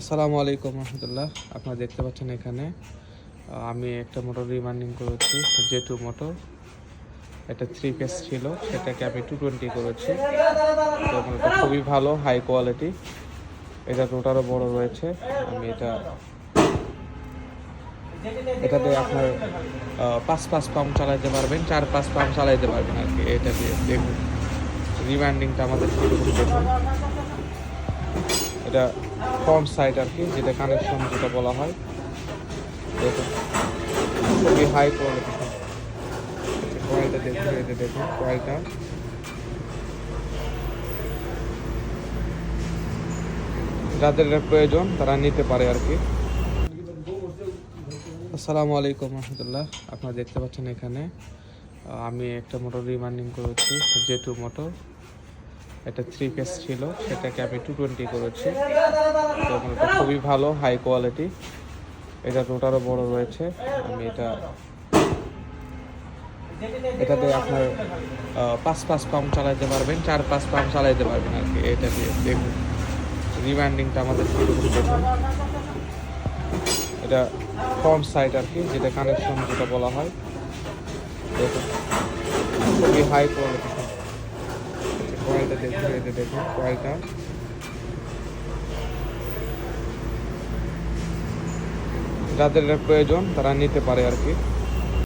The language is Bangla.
আসসালামু আলাইকুম রহমতুল্লাহ। আপনারা দেখতে পাচ্ছেন এখানে আমি একটা মোটর রিমান্ডিং করেছি, জে2 মোটর। এটা 3 ফেজ ছিল, সেটাকে আমি 220 করেছি। তো মোটরটা খুবই ভালো, হাই কোয়ালিটি। এটা রোটারও বড় রয়েছে। আমি এটাতে আপনার 5 পাম্প চালাইতে পারবেন, 4-5 পাম্প চালাইতে পারবেন আর কি। এটা দিয়ে দেখুন রিমান্ডিংটা আমাদের কিরকম দেখুন। এটা ফ্রন্ট সাইড আর কি, যেটা কানেকশন যেটা বলা হয়। দেখুন খুবই হাই কোয়ালিটি। কয়েলটা দেখুন, এটা দেখুন কয়েলটা। যাদের এটা প্রয়োজন তারা নিতে পারে আর কি। আসসালামু আলাইকুম রহমতুল্লাহ। আপনারা দেখতে পাচ্ছেন এখানে আমি একটা মোটর রিমান্ডিং করেছি, জে2 মোটর। এটা 3 ফেজ ছিল, সেটাকে আমি 220 করেছি। তো মোটরটা খুবই ভালো, হাই কোয়ালিটি। এটা রোটারও বড় রয়েছে। আমি এটাতে আপনার 5 পাম্প চালাইতে পারবেন, 4-5 পাম্প চালাইতে পারবেন আর কি। এটা দিয়ে দেখুন রিমান্ডিংটা আমাদের কিরকম দেখুন। এটা ফ্রন্ট সাইড আর কি, যেটা কানেকশন যেটা বলা হয়। দেখুন খুবই হাই কোয়ালিটি। কয়েলটা দেখুন, এটা দেখুন কয়েলটা। যাদের এটা প্রয়োজন তারা নিতে পারে আর কি।